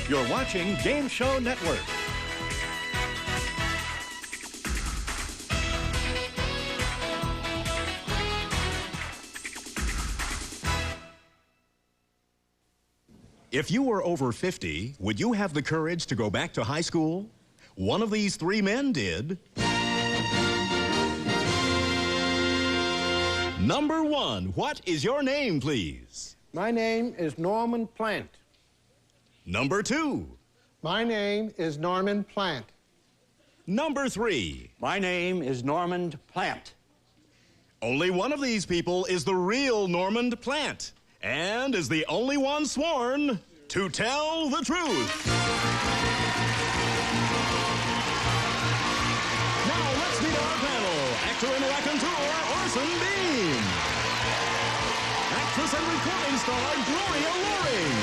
You're watching Game Show Network. If you were over 50, would you have the courage to go back to high school? One of these three men did. Number one, what is your name, please? My name is Norman Plant. Number two. My name is Norman Plant. Number three. My name is Normand Plant. Only one of these people is the real Normand Plant, and is the only one sworn to tell the truth. Now let's meet our panel. Actor and raconteur, Orson Bean. Actress and recording star, Gloria Loring.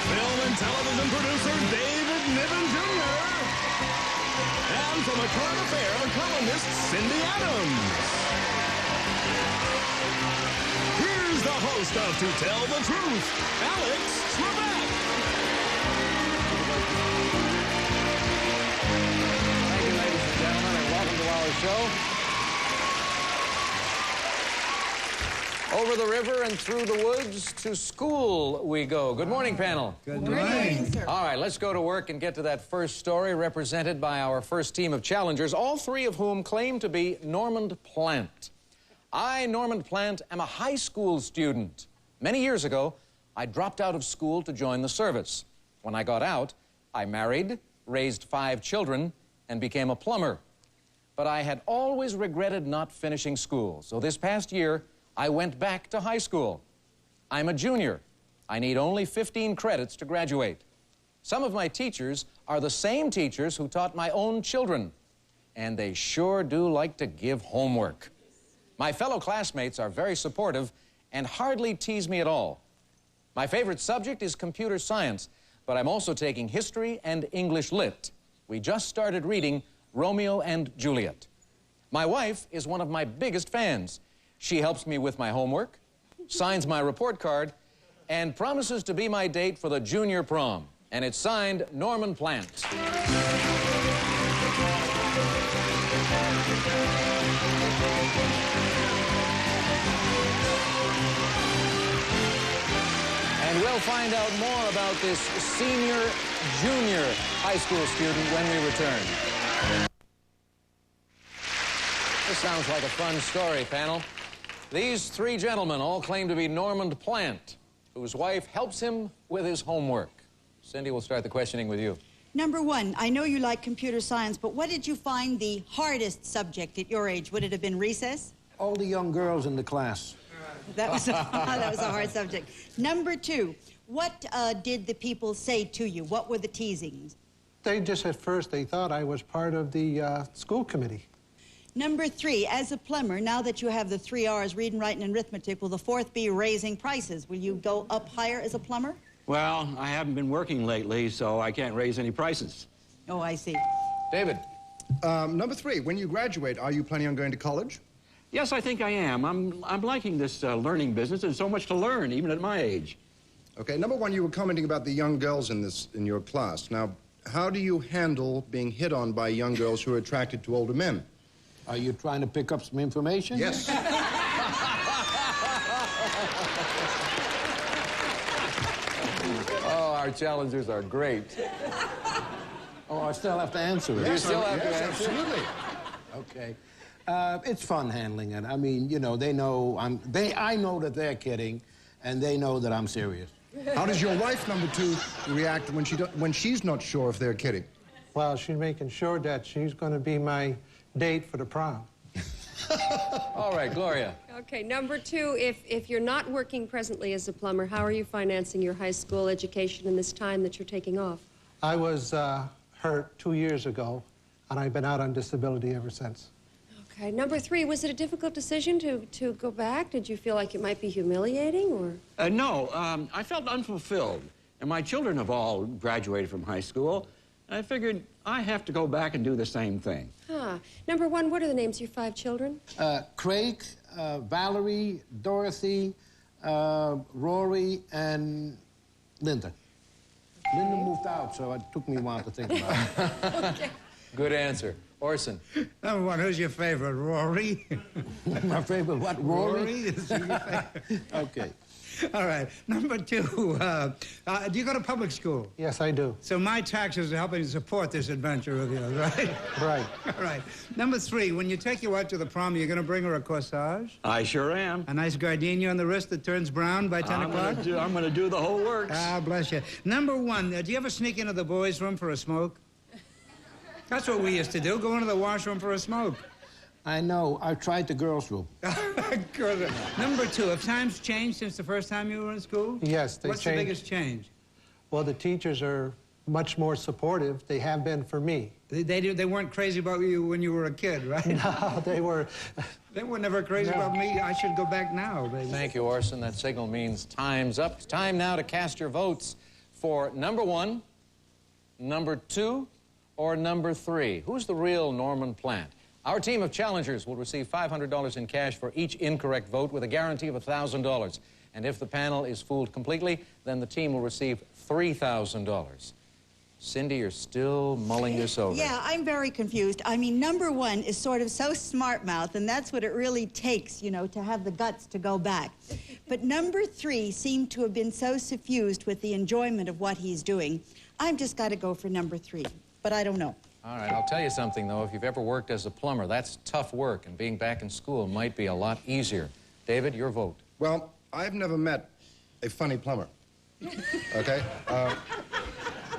Film and television producer, David Niven Jr. And from a current affair columnist, Cindy Adams. Here's the host of To Tell the Truth, Alex Trebek. Thank you, ladies and gentlemen, and welcome to our show. Over the river and through the woods to school we go. Good morning, panel. Good morning. All right, let's go to work and get to that first story represented by our first team of challengers, all three of whom claim to be Normand Plant. I, Normand Plant, am a high school student. Many years ago, I dropped out of school to join the service. When I got out, I married, raised 5 children, and became a plumber. But I had always regretted not finishing school, so this past year, I went back to high school. I'm a junior. I need only 15 credits to graduate. Some of my teachers are the same teachers who taught my own children, and they sure do like to give homework. My fellow classmates are very supportive and hardly tease me at all. My favorite subject is computer science, but I'm also taking history and English lit. We just started reading Romeo and Juliet. My wife is one of my biggest fans. She helps me with my homework, signs my report card, and promises to be my date for the junior prom. And it's signed Norman Plant. And we'll find out more about this senior-junior high school student when we return. This sounds like a fun story, panel. These three gentlemen all claim to be Normand Plant, whose wife helps him with his homework. Cindy, we'll start the questioning with you. Number one, I know you like computer science, but what did you find the hardest subject at your age? Would it have been recess? All the young girls in the class. That was a hard subject. Number two, what did the people say to you? What were the teasings? They just, at first, they thought I was part of the school committee. Number three, as a plumber, now that you have the 3 R's, reading, writing, and arithmetic, will the fourth be raising prices? Will you go up higher as a plumber? Well, I haven't been working lately, so I can't raise any prices. Oh, I see. David. Number three, when you graduate, are you planning on going to college? Yes, I think I am. I'm liking this learning business. There's so much to learn, even at my age. Okay, number one, you were commenting about the young girls in your class. Now, how do you handle being hit on by young girls who are attracted to older men? Are you trying to pick up some information? Yes. Oh, our challengers are great. Oh, I still have to answer it. You still have to answer? Absolutely. Okay. It's fun handling it. I mean, you know, they know I know that they're kidding, and they know that I'm serious. How does your wife, number two, react when she's not sure if they're kidding? Well, she's making sure that she's going to be my date for the prom. All right, Gloria. Okay, number two, if you're not working presently as a plumber, how are you financing your high school education in this time that you're taking off? I was hurt 2 years ago, and I've been out on disability ever since. Okay, number three, was it a difficult decision to go back? Did you feel like it might be humiliating, or? No, I felt unfulfilled. And my children have all graduated from high school. And I figured I have to go back and do the same thing. Ah, number one, what are the names of your 5 children? Craig, Valerie, Dorothy, Rory and Linda. Linda moved out, so it took me a while to think about it. Okay. Good answer. Orson. Number one, who's your favorite? Rory? My favorite what? Rory? Is he your favorite? Okay. All right. Number two, do you go to public school? Yes, I do. So my taxes are helping to support this adventure of yours, right? Right. All right. Number three, when you take your wife to the prom, you're going to bring her a corsage? I sure am. A nice gardenia on the wrist that turns brown by 10 o'clock? I'm gonna do the whole works. Ah, bless you. Number one, do you ever sneak into the boys' room for a smoke? That's what we used to do, go into the washroom for a smoke. I know. I tried the girls' room. Good. Number two, have times changed since the first time you were in school? Yes, they What's changed. the biggest change? Well, the teachers are much more supportive. They have been for me. They weren't crazy about you when you were a kid, right? No, they were. They were never crazy about me. I should go back now, baby. Thank you, Orson. That signal means time's up. It's time now to cast your votes for number one, number two, or number three. Who's the real Norman Plant? Our team of challengers will receive $500 in cash for each incorrect vote with a guarantee of $1,000. And if the panel is fooled completely, then the team will receive $3,000. Cindy, you're still mulling this over. Yeah, I'm very confused. I mean, number one is sort of so smart-mouth, and that's what it really takes, you know, to have the guts to go back. But number three seemed to have been so suffused with the enjoyment of what he's doing. I've just got to go for number three, but I don't know. All right, I'll tell you something, though. If you've ever worked as a plumber, that's tough work, and being back in school might be a lot easier. David, your vote. Well, I've never met a funny plumber. Okay?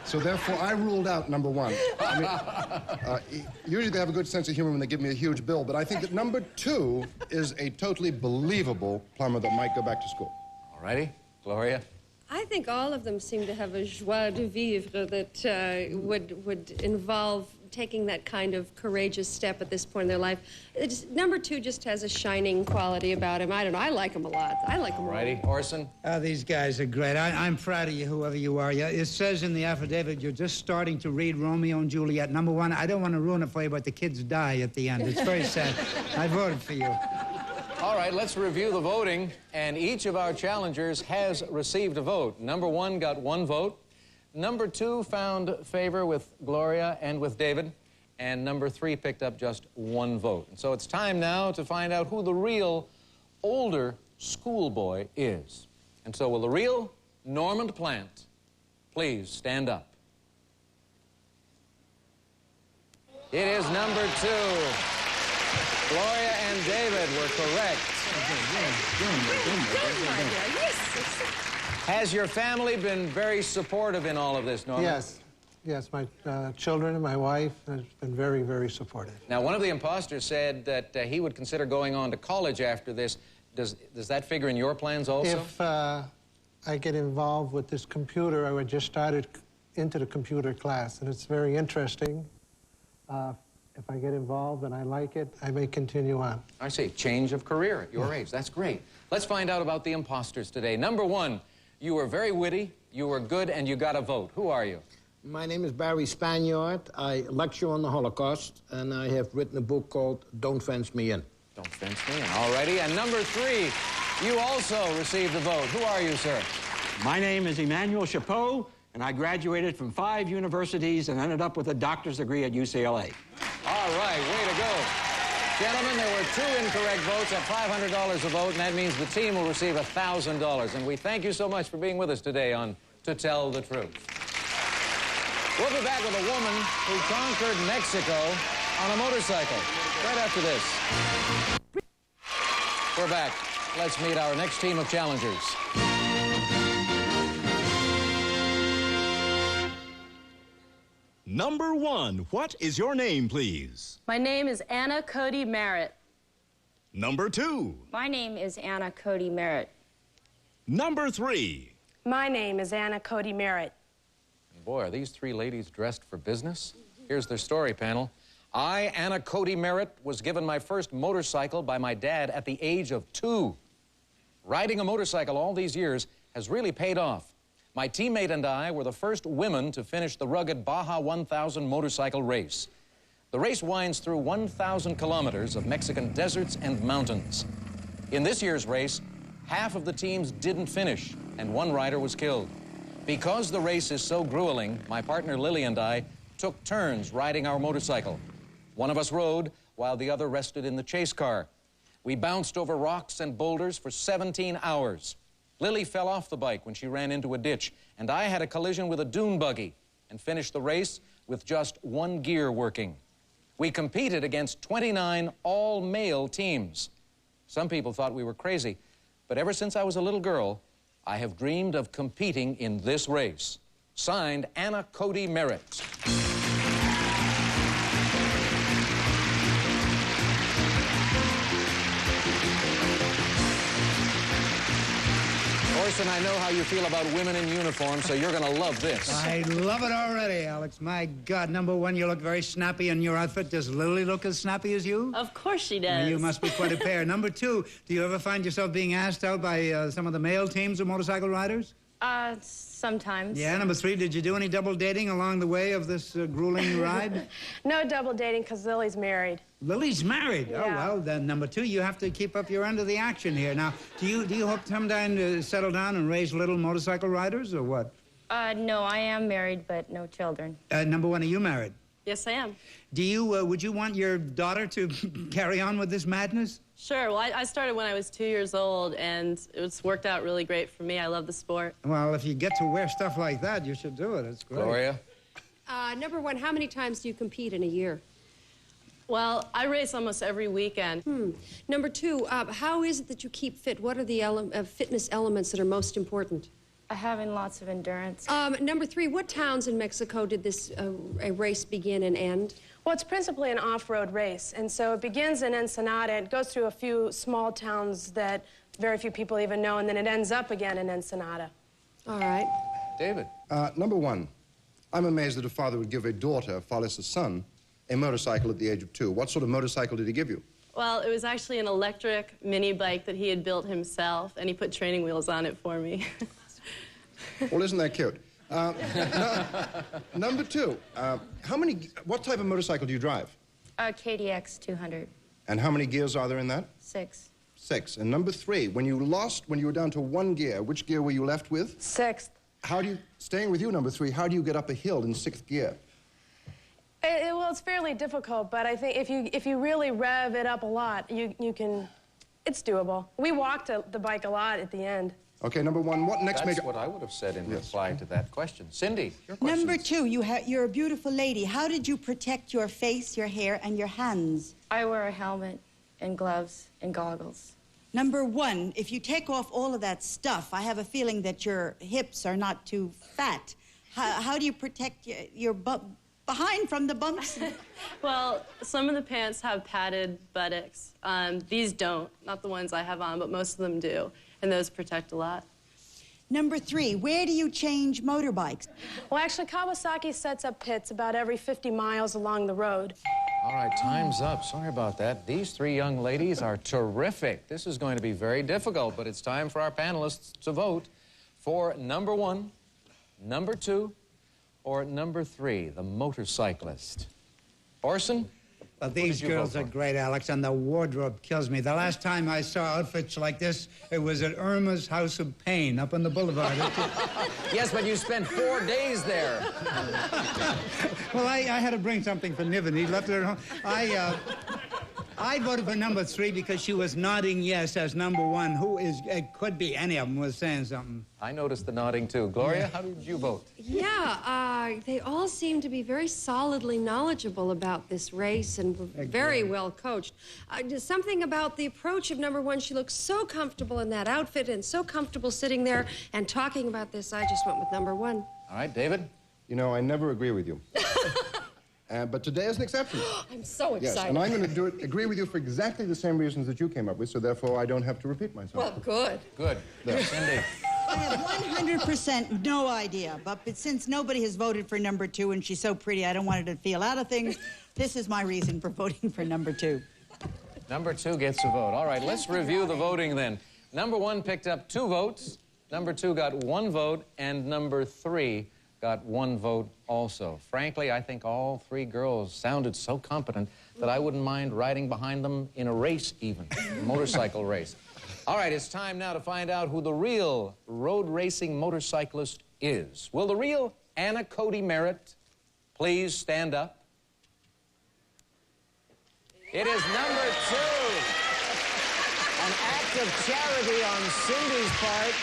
So therefore, I ruled out number one. I mean, usually they have a good sense of humor when they give me a huge bill, but I think that number two is a totally believable plumber that might go back to school. All righty. Gloria? I think all of them seem to have a joie de vivre that would involve taking that kind of courageous step at this point in their life. Number two just has a shining quality about him. I don't know. I like him a lot. I like him All all. righty. Orson? These guys are great. I'm proud of you, whoever you are. Yeah, it says in the affidavit you're just starting to read Romeo and Juliet. Number one, I don't want to ruin it for you, but the kids die at the end. It's very sad. I voted for you. All right, let's review the voting. And each of our challengers has received a vote. Number one got one vote. Number two found favor with Gloria and with David. And number three picked up just one vote. And so it's time now to find out who the real older schoolboy is. And so will the real Norman Plant please stand up? It is number two. Gloria and David were correct. Has your family been very supportive in all of this, Norman? Yes. Yes, my children and my wife has been very, very supportive. Now, one of the imposters said that he would consider going on to college after this. Does that figure in your plans also? If I get involved with this computer, I would just started into the computer class, and it's very interesting. If I get involved and I like it, I may continue on. I see. Change of career at your age. That's great. Let's find out about the imposters today. Number one, you were very witty, you were good, and you got a vote. Who are you? My name is Barry Spaniard. I lecture on the Holocaust, and I have written a book called Don't Fence Me In. Don't fence me in. All righty. And number three, you also received a vote. Who are you, sir? My name is Emmanuel Chapeau, and I graduated from 5 universities and ended up with a doctor's degree at UCLA. All right, way to go. Gentlemen, there were 2 incorrect votes at $500 a vote, and that means the team will receive $1,000. And we thank you so much for being with us today on To Tell the Truth. We'll be back with a woman who conquered Mexico on a motorcycle right after this. We're back. Let's meet our next team of challengers. Number one, what is your name, please? My name is Anna Cody Merritt. Number two. My name is Anna Cody Merritt. Number three. My name is Anna Cody Merritt. Boy, are these 3 ladies dressed for business? Here's their story, panel. I, Anna Cody Merritt, was given my first motorcycle by my dad at the age of 2. Riding a motorcycle all these years has really paid off. My teammate and I were the first women to finish the rugged Baja 1000 motorcycle race. The race winds through 1,000 kilometers of Mexican deserts and mountains. In this year's race, half of the teams didn't finish, and one rider was killed. Because the race is so grueling, my partner Lily and I took turns riding our motorcycle. One of us rode while the other rested in the chase car. We bounced over rocks and boulders for 17 hours. Lily fell off the bike when she ran into a ditch, and I had a collision with a dune buggy and finished the race with just one gear working. We competed against 29 all-male teams. Some people thought we were crazy, but ever since I was a little girl, I have dreamed of competing in this race. Signed, Anna Cody Merritt. Orson, I know how you feel about women in uniform, so you're going to love this. I love it already, Alex. My God, number one, you look very snappy in your outfit. Does Lily look as snappy as you? Of course she does. You must be quite a pair. Number two, do you ever find yourself being asked out by some of the male teams of motorcycle riders? Sometimes. Yeah, number three, did you do any double dating along the way of this grueling ride? No double dating because Lily's married. Lily's married? Yeah. Oh, well, then number two, you have to keep up your end of the action here. Now, do you hope sometime to settle down and raise little motorcycle riders, or what? No, I am married, but no children. Number one, are you married? Yes, I am. Do you, would you want your daughter to carry on with this madness? Sure. Well, I started when I was 2 years old, and it's worked out really great for me. I love the sport. Well, if you get to wear stuff like that, you should do it. It's great. Gloria? Number one, how many times do you compete in a year? Well, I race almost every weekend. Number two, how is it that you keep fit? What are the fitness elements that are most important? Having lots of endurance. Number three, what towns in Mexico did this race begin and end? Well, it's principally an off-road race, and so it begins in Ensenada. It goes through a few small towns that very few people even know, and then it ends up again in Ensenada. All right. David? Number one, I'm amazed that a father would give a daughter, far less a son, a motorcycle at the age of 2. What sort of motorcycle did he give you? Well, it was actually an electric mini bike that he had built himself, and he put training wheels on it for me. Well, isn't that cute? Number two, what type of motorcycle do you drive? KDX 200. And how many gears are there in that? 6. 6. And number three, when you were down to one gear, which gear were you left with? 6th. Staying with you, number three, how do you get up a hill in 6th gear? Well, it's fairly difficult, but I think if you really rev it up a lot, you can, it's doable. We walked the bike a lot at the end. Okay, number one, what next That's what I would have said in reply to that question. Cindy, your question. Number two, you're a beautiful lady. How did you protect your face, your hair, and your hands? I wear a helmet and gloves and goggles. Number one, if you take off all of that stuff, I have a feeling that your hips are not too fat. How do you protect your behind from the bumps? Well, some of the pants have padded buttocks. These don't, not the ones I have on, but most of them do, and those protect a lot. Number three, where do you change motorbikes? Well, actually, Kawasaki sets up pits about every 50 miles along the road. All right, time's up. Sorry about that. These three young ladies are terrific. This is going to be very difficult, but it's time for our panelists to vote for number one, number two, or number three, the motorcyclist. Orson? Well, these girls are great, Alex, and the wardrobe kills me. The last time I saw outfits like this, it was at Irma's House of Pain up on the boulevard. Yes, but you spent 4 days there. Well, I had to bring something for Niven. He left it at home. I voted for number three because she was nodding yes as number one. It could be any of them was saying something. I noticed the nodding, too. Gloria, how did you vote? Yeah, they all seem to be very solidly knowledgeable about this race and very well coached. Just something about the approach of number one. She looks so comfortable in that outfit and so comfortable sitting there and talking about this. I just went with number one. All right, David? You know, I never agree with you. But today is an exception. I'm so excited. Yes, and I'm going to agree with you for exactly the same reasons that you came up with, so therefore I don't have to repeat myself. Well, good. Good. There. Cindy? I have 100% no idea, but since nobody has voted for number two and she's so pretty, I don't want her to feel out of things. This is my reason for voting for number two. Number two gets a vote. All right, let's review the voting then. Number one picked up 2 votes, number two got 1 vote, and number three got 1 vote also. Frankly, I think all 3 girls sounded so competent that I wouldn't mind riding behind them in a race even, a motorcycle race. All right, it's time now to find out who the real road racing motorcyclist is. Will the real Anna Cody Merritt please stand up? It is number 2. An act of charity on Cindy's part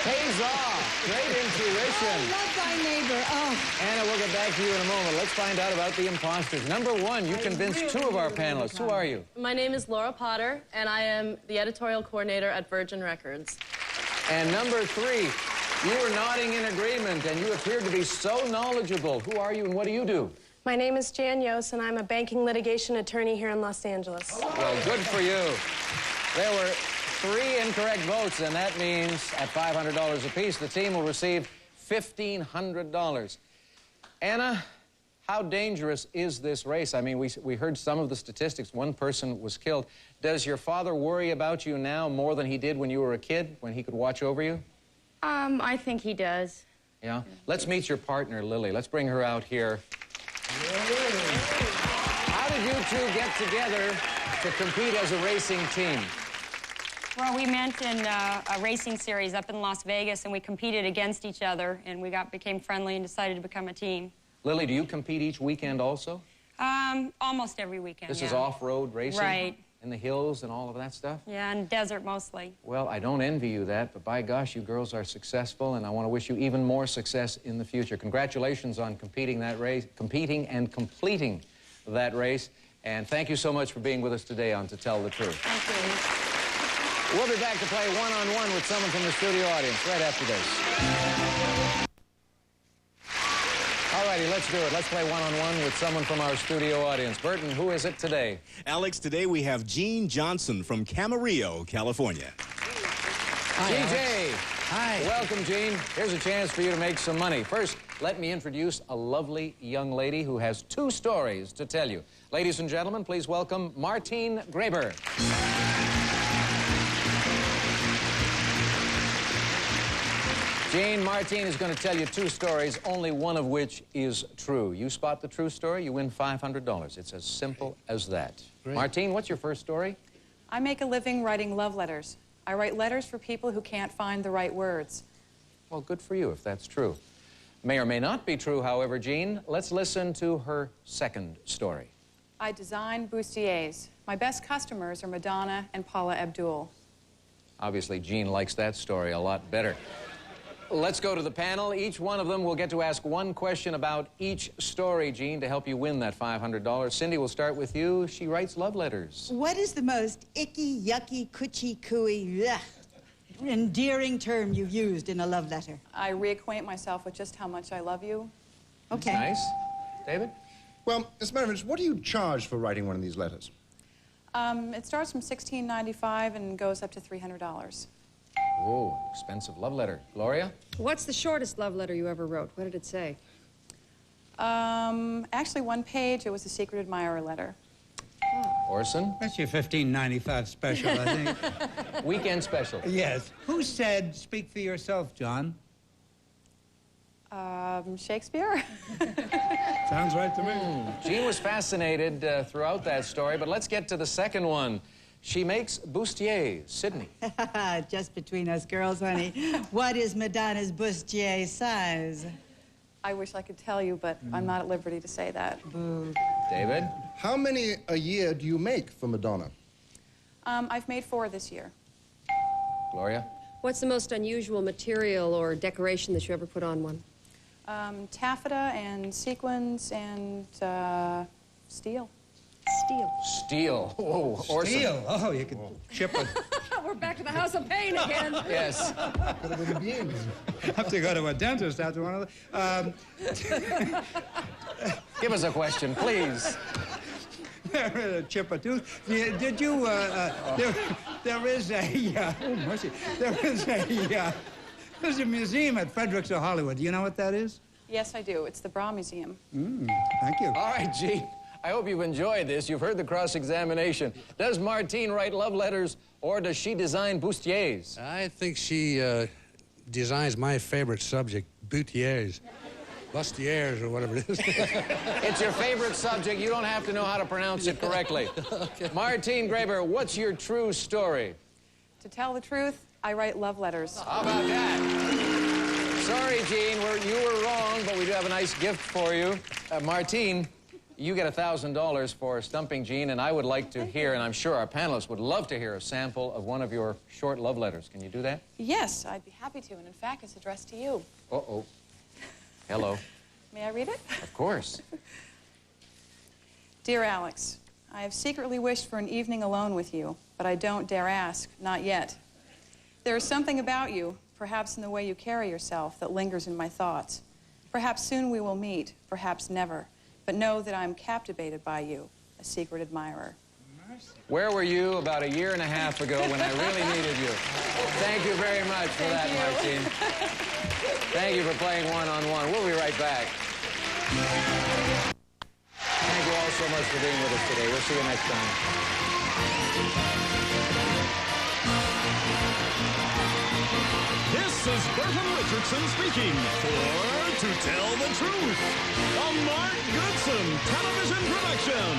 pays off. Great intuition. Oh, love thy neighbor. Oh. Anna, we'll get back to you in a moment. Let's find out about the imposters. Number 1, you convinced 2 of our panelists. Who are you? My name is Laura Potter, and I am the editorial coordinator at Virgin Records. And number 3, you were nodding in agreement, and you appeared to be so knowledgeable. Who are you, and what do you do? My name is Jan Yos, and I'm a banking litigation attorney here in Los Angeles. Well, good for you. There were 3 incorrect votes, and that means at $500 apiece, the team will receive $1,500. Anna, how dangerous is this race? I mean, we heard some of the statistics. 1 person was killed. Does your father worry about you now more than he did when you were a kid, when he could watch over you? I think he does. Yeah? Let's meet your partner, Lily. Let's bring her out here. How did you 2 get together to compete as a racing team? Well, we met in a racing series up in Las Vegas, and we competed against each other, and we became friendly and decided to become a team. Lily, do you compete each weekend also? Almost every weekend, This yeah. is off-road racing? Right. In the hills and all of that stuff? Yeah, and desert mostly. Well, I don't envy you that, but by gosh, you girls are successful, and I want to wish you even more success in the future. Congratulations on competing and completing that race, and thank you so much for being with us today on To Tell the Truth. Thank you. We'll be back to play one-on-one with someone from the studio audience right after this. All righty, let's do it. Let's play one-on-one with someone from our studio audience. Burton, who is it today? Alex, today we have Gene Johnson from Camarillo, California. Hi, GJ. Hi. Welcome, Gene. Here's a chance for you to make some money. First, let me introduce a lovely young lady who has 2 stories to tell you. Ladies and gentlemen, please welcome Martine Graber. Gene, Martine is going to tell you 2 stories, only one of which is true. You spot the true story, you win $500. It's as simple as that. Great. Martine, what's your first story? I make a living writing love letters. I write letters for people who can't find the right words. Well, good for you if that's true. May or may not be true, however, Gene. Let's listen to her second story. I design bustiers. My best customers are Madonna and Paula Abdul. Obviously, Gene likes that story a lot better. Let's go to the panel. Each one of them will get to ask 1 question about each story, Gene, to help you win that $500. Cindy, we'll start with you. She writes love letters. What is the most icky, yucky, coochie-cooey, endearing term you've used in a love letter? I reacquaint myself with just how much I love you. Okay. Nice. David? Well, as a matter of fact, what do you charge for writing one of these letters? It starts from $16.95 and goes up to $300. Oh, expensive love letter. Gloria? What's the shortest love letter you ever wrote? What did it say? Actually, 1 page. It was a secret admirer letter. Orson? That's your $15.95 special, I think. Weekend special. Yes. Who said, speak for yourself, John? Shakespeare? Sounds right to me. Gene was fascinated throughout that story, but let's get to the second one. She makes bustiers. Sydney. Just between us girls, honey. What is Madonna's bustier size? I wish I could tell you, but I'm not at liberty to say that. Boo. David? How many a year do you make for Madonna? I've made 4 this year. Gloria? What's the most unusual material or decoration that you ever put on one? Taffeta and sequins and steel. Steel. Steel. Whoa, Orson. Steel. Oh, you could chip it. We're back to the House of Pain again. Yes. Have to go to a dentist after one of the... Give us a question, please. Chip a tooth. Did you, there is a, oh mercy, there's a museum at Fredericks of Hollywood. Do you know what that is? Yes, I do. It's the Bra Museum. Thank you. All right, Gene. I hope you've enjoyed this. You've heard the cross-examination. Does Martine write love letters, or does she design bustiers? I think she designs my favorite subject, bustiers. Bustiers, or whatever it is. It's your favorite subject. You don't have to know how to pronounce it correctly. Okay. Martine Graber, what's your true story? To tell the truth, I write love letters. How about that? Sorry, Gene, you were wrong, but we do have a nice gift for you. Martine, you get $1,000 for stumping Gene, and I would like to hear, and I'm sure our panelists would love to hear, a sample of one of your short love letters. Can you do that? Yes, I'd be happy to, and in fact, it's addressed to you. Uh-oh. Hello. May I read it? Of course. Dear Alex, I have secretly wished for an evening alone with you, but I don't dare ask, not yet. There is something about you, perhaps in the way you carry yourself, that lingers in my thoughts. Perhaps soon we will meet, perhaps never, but know that I'm captivated by you, a secret admirer. Where were you about a year and a half ago when I really needed you? Thank you very much for that, Martine. Thank you for playing one-on-one. We'll be right back. Thank you all so much for being with us today. We'll see you next time. This is Burton Richardson speaking for To Tell the Truth, a Mark Goodson television production.